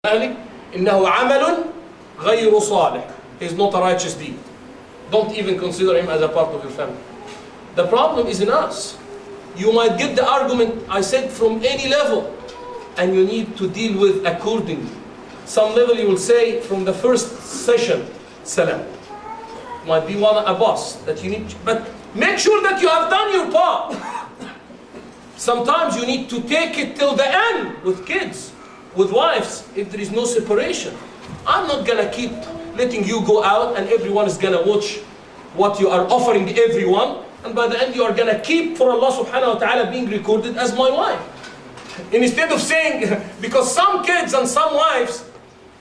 أهلك إنه عمل غير صالح. He is not a righteous deed. Don't even consider him as a part of your family. The problem is in us. You might get the argument I said from any level, and you need to deal with accordingly. Some level you will say from the first session, salam. Might be a boss that you need, but make sure that you have done your part. Sometimes you need to take it till the end with kids, with wives, if there is no separation. I'm not gonna keep letting you go out and everyone is gonna watch what you are offering everyone, and by the end you are gonna keep for Allah subhanahu wa ta'ala being recorded as my wife. And instead of saying, because some kids and some wives,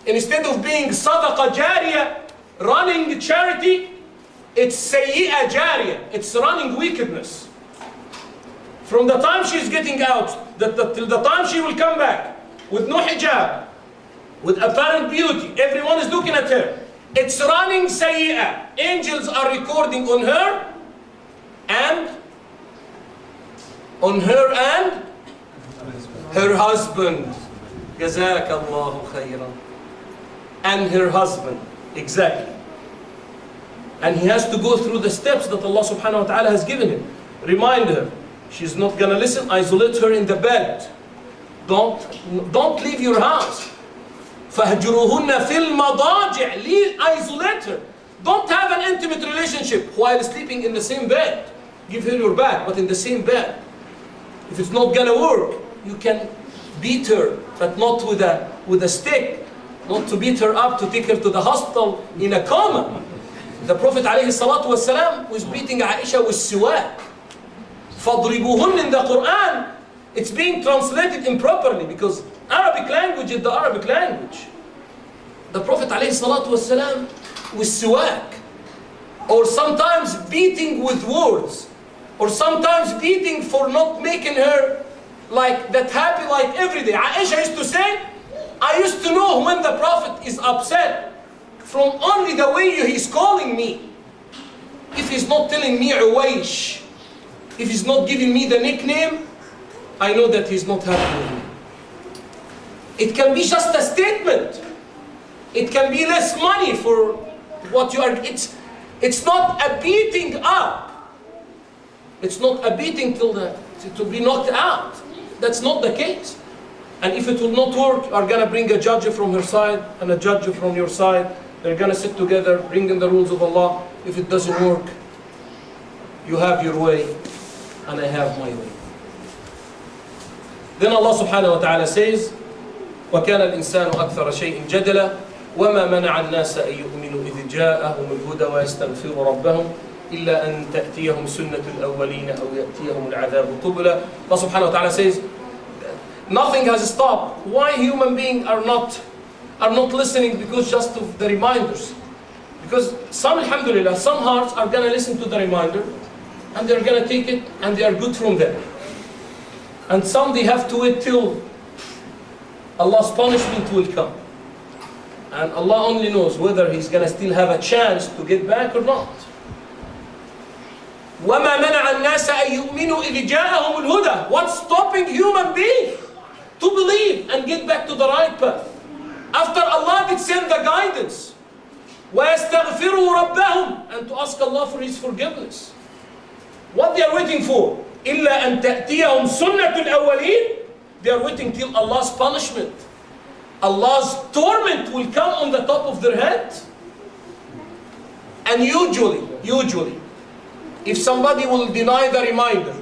instead of being sadaqah jariyah, running charity, it's sayyi'ah jariyah, it's running wickedness. From the time she's getting out, till the time she will come back, with no hijab, with apparent beauty, everyone is looking at her. It's running sayyi'ah. Angels are recording on her and her husband. Jazakallahu khayran. And her husband, exactly. And he has to go through the steps that Allah subhanahu wa ta'ala has given him. Remind her, she's not gonna listen, isolate her in the bed. Don't leave your house. فَهْجُرُهُنَّ فِي الْمَضَاجِعِ Isolate her. Don't have an intimate relationship while sleeping in the same bed. Give her your back, but in the same bed. If it's not gonna work, you can beat her, but not with a stick. Not to beat her up, to take her to the hospital in a coma. The Prophet ﷺ was beating Aisha with siwak. فَضْرِبُهُنَّ in the Quran, it's being translated improperly because Arabic language is the Arabic language. The Prophet ﷺ with siwak, or sometimes beating with words, or sometimes beating for not making her like that happy like every day. Aisha used to say, I used to know when the Prophet is upset from only the way he's calling me. If he's not telling me Uwaish, if he's not giving me the nickname, I know that he's not happy with me. It can be just a statement. It can be less money for what you are. It's not a beating up. It's not a beating to be knocked out. That's not the case. And if it will not work, you are going to bring a judge from her side and a judge from your side. They're going to sit together, bring in the rules of Allah. If it doesn't work, you have your way and I have my way. Then Allah subhanahu wa ta'ala says, وَكَانَ الْإِنسَانُ أَكْثَرَ شَيْءٍ جَدَلًا وَمَا مَنَعَ النَّاسَ أَن يُؤْمِنُوا إِذْ جَاءَهُمُ الْهُدَى وَيَسْتَغْفِرُوا رَبَّهُمْ إِلَّا أَن تَأْتِيَهُمْ سُنَّةُ الْأَوَّلِينَ أَوْ يَأْتِيَهُمُ الْعَذَابُ قُبْلًا. Allah subhanahu wa ta'ala says, nothing has stopped. Why human beings are not listening? Because just of the reminders. Because some, alhamdulillah, some hearts are going to listen to the reminder and they're going to take it and they are good from there. And some they have to wait till Allah's punishment will come. And Allah only knows whether he's going to still have a chance to get back or not. وَمَا مَنَعَ النَّاسَ أَن يُؤْمِنُوا إِذْ جَاءَهُمُ الْهُدَى. What's stopping human beings to believe and get back to the right path? After Allah did send the guidance, وَيَسْتَغْفِرُوا رَبَّهُمْ, and to ask Allah for His forgiveness. What they are waiting for? إِلَّا أَن تَأْتِيَهُمْ سُنَّةُ الْأَوَّلِينَ. They are waiting till Allah's punishment, Allah's torment will come on the top of their head. And usually, if somebody will deny the reminder,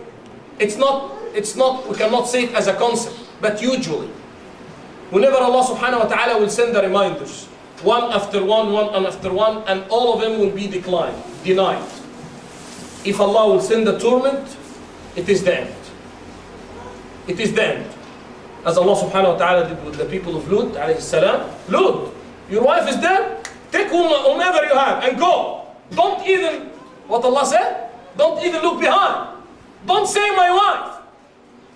it's not, we cannot say it as a concept, but usually, whenever Allah subhanahu wa ta'ala will send the reminders, one after one, and all of them will be denied. If Allah will send the torment, it is the end. It is the end. As Allah subhanahu wa ta'ala did with the people of Lut alayhi salam. Lut, your wife is there, take whomever you have and go. Don't even, what Allah said, don't even look behind. Don't say my wife.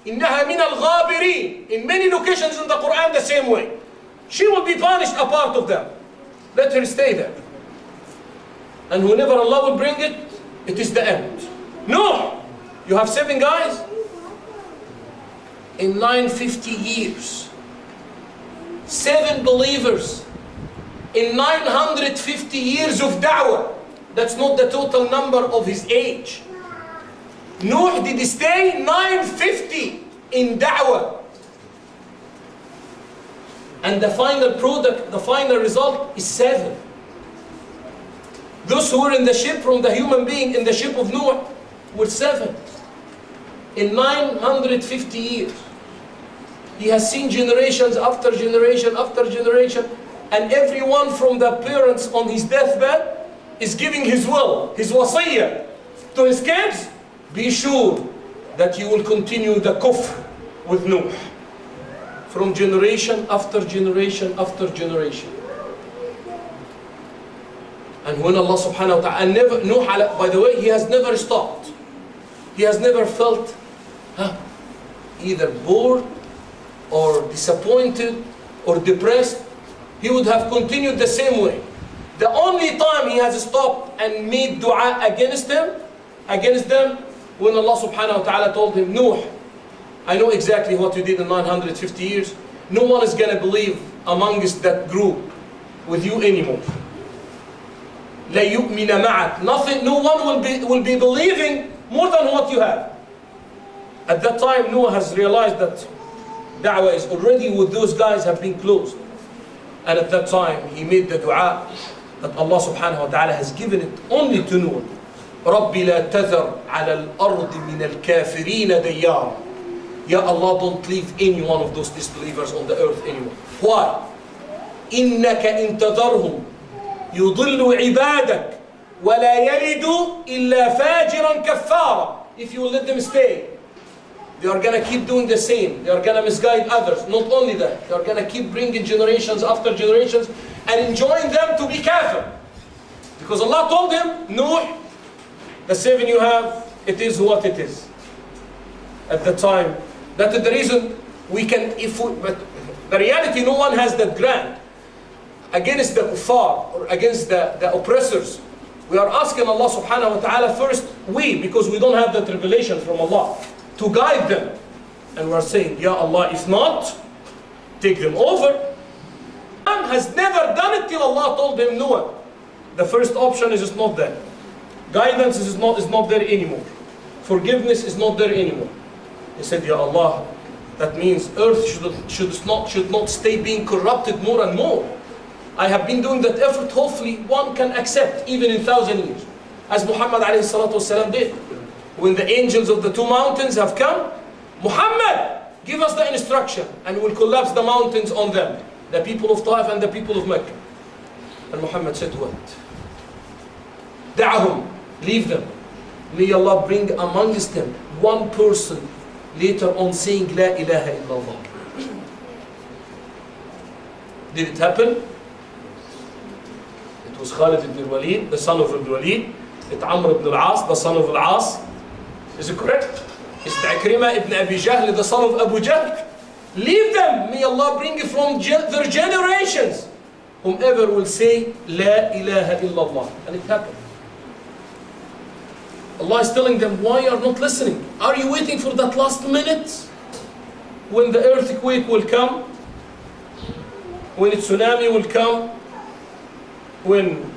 إِنَّهَا مِنَ الْغَابِرِينَ. In many locations in the Quran the same way. She will be punished a part of them. Let her stay there. And whenever Allah will bring it, it is the end. No! You have 7 guys? In 950 years, 7 believers in 950 years of da'wah. That's not the total number of his age. Nuh did stay 950 in da'wah. And the final product, the final result is 7. Those who were in the ship from the human being in the ship of Noah were 7. In 950 years. He has seen generations after generation after generation, and everyone from the parents on his deathbed is giving his will, his wasiyah to his kids. Be sure that you will continue the kufr with Nuh from generation after generation after generation. And when Allah subhanahu wa ta'ala, Nuh, by the way, he has never stopped. He has never felt either bored or disappointed or depressed. He would have continued the same way. The only time he has stopped and made dua against them, when Allah subhanahu wa ta'ala told him, Nuh, I know exactly what you did in 950 years. No one is going to believe amongst that group with you anymore. لا يؤمن معك. Nothing, no one will be believing more than what you have. At that time, Noah has realized that da'wah is already with those guys have been closed. And at that time, he made the dua that Allah subhanahu wa ta'ala has given it only to Noah. رَبِّ لَا تَذَرْ عَلَى الْأَرْضِ مِنَ الْكَافِرِينَ دَيَّارًا. Ya Allah, don't leave any one of those disbelievers on the earth anymore. Why? إِنَّكَ إِن تَذَرْهُمْ يُضِلُّ عِبَادَكَ وَلَا يَلِدُوا إِلَّا فَاجِرًا كَفَّارًا. If you will let them stay, they are going to keep doing the same. They are going to misguide others. Not only that, they are going to keep bringing generations after generations and enjoying them to be kafir. Because Allah told him, Nuh, the 7 you have, it is what it is. At the time, that is the reason we can, but the reality, no one has that grant against the kuffar or against the oppressors. We are asking Allah subhanahu wa ta'ala first, because we don't have that revelation from Allah, to guide them. And we are saying, Ya Allah, if not, take them over. Man has never done it till Allah told him, Noah. The first option is not there. Guidance is not there anymore. Forgiveness is not there anymore. He said, Ya Allah, that means earth should not stay being corrupted more and more. I have been doing that effort, hopefully one can accept, even in 1,000 years. As Muhammad alayhi salatu wasalam did. When the angels of the 2 mountains have come, Muhammad, give us the instruction, and we will collapse the mountains on them. The people of Taif and the people of Mecca. And Muhammad said, what? Da'ahum, leave them. May Allah bring amongst them one person later on saying, La ilaha illallah. Did it happen? It was Khalid ibn al-Walid, the son of al-Walid. It's Amr ibn al-As, the son of al-As. Is it correct? It's Ikrimah ibn Abi Jahl, the son of Abu Jahl. Leave them. May Allah bring from their generations whomever will say, La ilaha illallah. And it happened. Allah is telling them, why are you not listening? Are you waiting for that last minute? When the earthquake will come? When a tsunami will come? When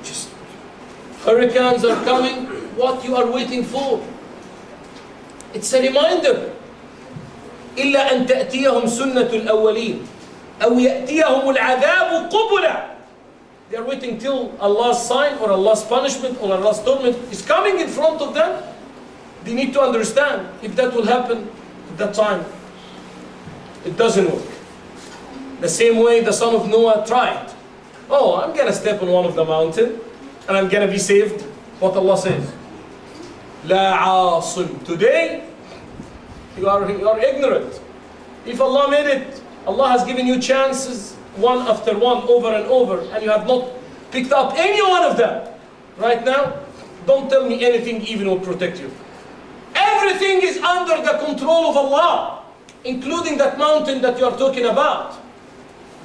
just hurricanes are coming? What you are waiting for? It's a reminder. إِلَّا أَن تَأْتِيَهُمْ سُنَّةُ الْأَوَّلِينَ أَوْ يَأْتِيَهُمُ الْعَذَابُ قُبُلًا. They are waiting till Allah's sign or Allah's punishment or Allah's torment is coming in front of them. They need to understand, if that will happen at that time, it doesn't work. The same way the son of Noah tried. Oh, I'm going to step on one of the mountain and I'm going to be saved. What Allah says. La asim. Today, you are ignorant. If Allah made it, Allah has given you chances one after one, over and over, and you have not picked up any one of them. Right now, don't tell me anything even will protect you. Everything is under the control of Allah, including that mountain that you are talking about.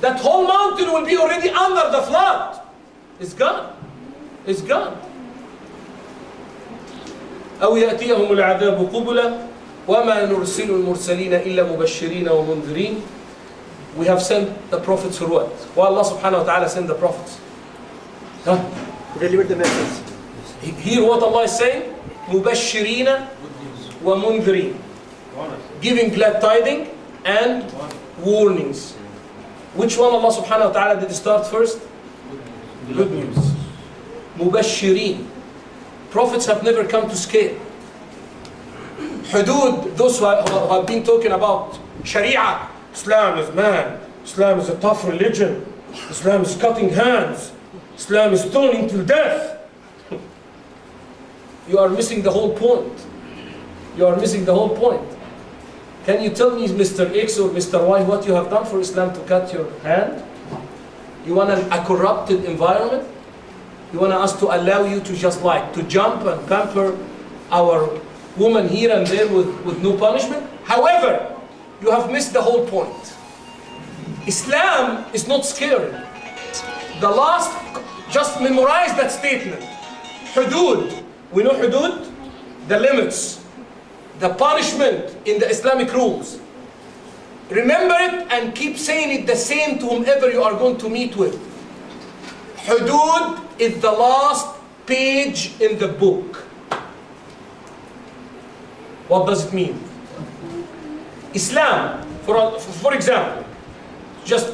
That whole mountain will be already under the flood. It's gone. It's gone. أو يأتيهم العذاب قبلا وما نرسل المرسلين إلا مبشرين ومنذرين. we have sent the prophets for what? Why Allah subhanahu wa ta'ala sent the prophets? Huh? Deliver the message. Hear what Allah is saying? مُبَشِّرِينَ وَمُنذِرِينَ, giving glad tidings and warnings. Which one Allah subhanahu wa ta'ala did start first? Good news. مُبَشِّرِينَ. Prophets have never come to scare. Hudud, those who have been talking about Sharia. Islam is man. Islam is a tough religion. Islam is cutting hands. Islam is stoning till death. You are missing the whole point. You are missing the whole point. Can you tell me, Mr. X or Mr. Y, what you have done for Islam to cut your hand? You want a corrupted environment? You want us to allow you to just like to jump and pamper our woman here and there with no punishment? However, you have missed the whole point. Islam is not scary. The last, just memorize that statement. Hudud. We know hudud? The limits. The punishment in the Islamic rules. Remember it and keep saying it the same to whomever you are going to meet with. Hudud is the last page in the book. What does it mean? Islam, for example, just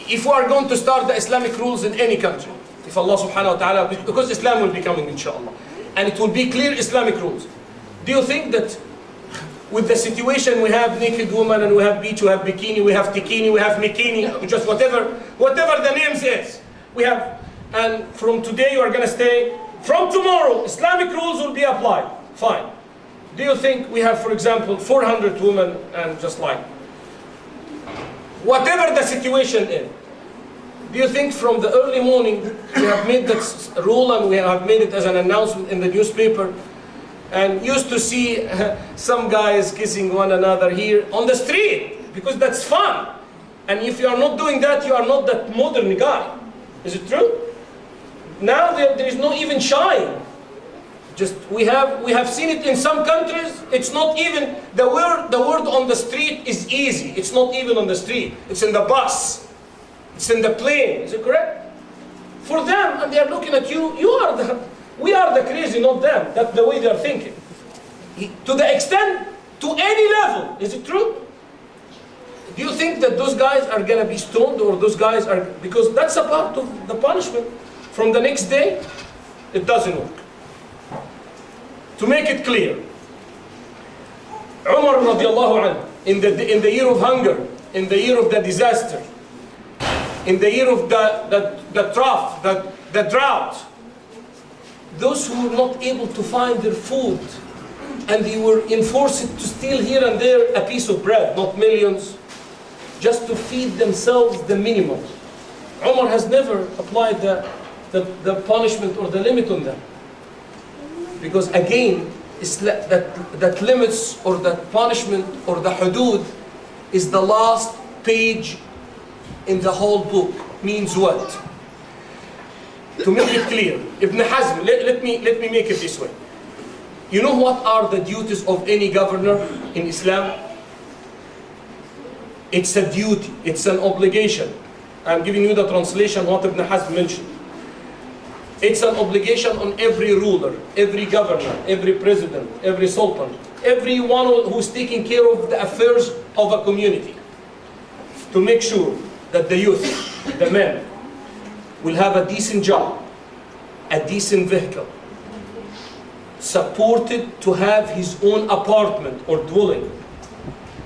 if we are going to start the Islamic rules in any country, if Allah subhanahu wa ta'ala, because Islam will be coming inshallah, and it will be clear Islamic rules. Do you think that with the situation we have naked woman and we have beach, we have bikini, we have tikini, we have mikini, just whatever the names is, we have, and from today you are going to stay, from tomorrow Islamic rules will be applied. Fine. Do you think we have, for example, 400 women and just like, whatever the situation is, do you think from the early morning we have made that rule and we have made it as an announcement in the newspaper and used to see some guys kissing one another here on the street because that's fun? And if you are not doing that, you are not that modern guy. Is it true? Now there is no even shying. Just we have seen it in some countries. It's not even the word on the street is easy. It's not even on the street. It's in the bus. It's in the plane. Is it correct? For them, and they are looking at you. We are the crazy, not them. That's the way they are thinking. To the extent, to any level. Is it true? Do you think that those guys are gonna be stoned, or those guys are, because that's a part of the punishment. From the next day, it doesn't work. To make it clear, Umar radiallahu anhu, in the year of hunger, in the year of the disaster, in the year of the drought, those who were not able to find their food, and they were enforced to steal here and there a piece of bread, not millions, just to feed themselves the minimum. Umar has never applied the punishment or the limit on them. Because again, that limits or that punishment or the hudud is the last page in the whole book. Means what? To make it clear, Ibn Hazm, let me make it this way. You know what are the duties of any governor in Islam? It's a duty, it's an obligation. I'm giving you the translation what Ibn Hazm mentioned. It's an obligation on every ruler, every governor, every president, every sultan, everyone who's taking care of the affairs of a community, to make sure that the youth, the men, will have a decent job, a decent vehicle, supported to have his own apartment or dwelling,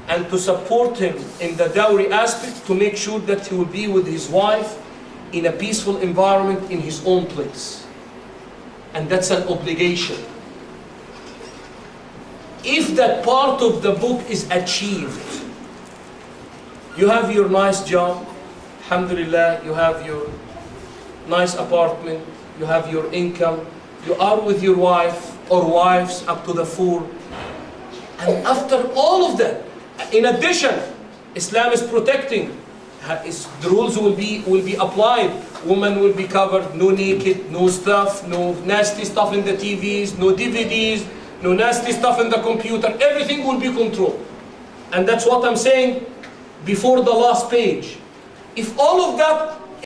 and to support him in the dowry aspect, to make sure that he will be with his wife in a peaceful environment in his own place. And that's an obligation. If that part of the book is achieved, you have your nice job, alhamdulillah, you have your nice apartment, you have your income, you are with your wife or wives up to the 4, and after all of that, in addition, Islam is protecting. The rules will be applied. Women will be covered, no naked, no stuff, no nasty stuff in the TVs, no DVDs, no nasty stuff in the computer. Everything will be controlled. And that's what I'm saying. before the last page. If all of that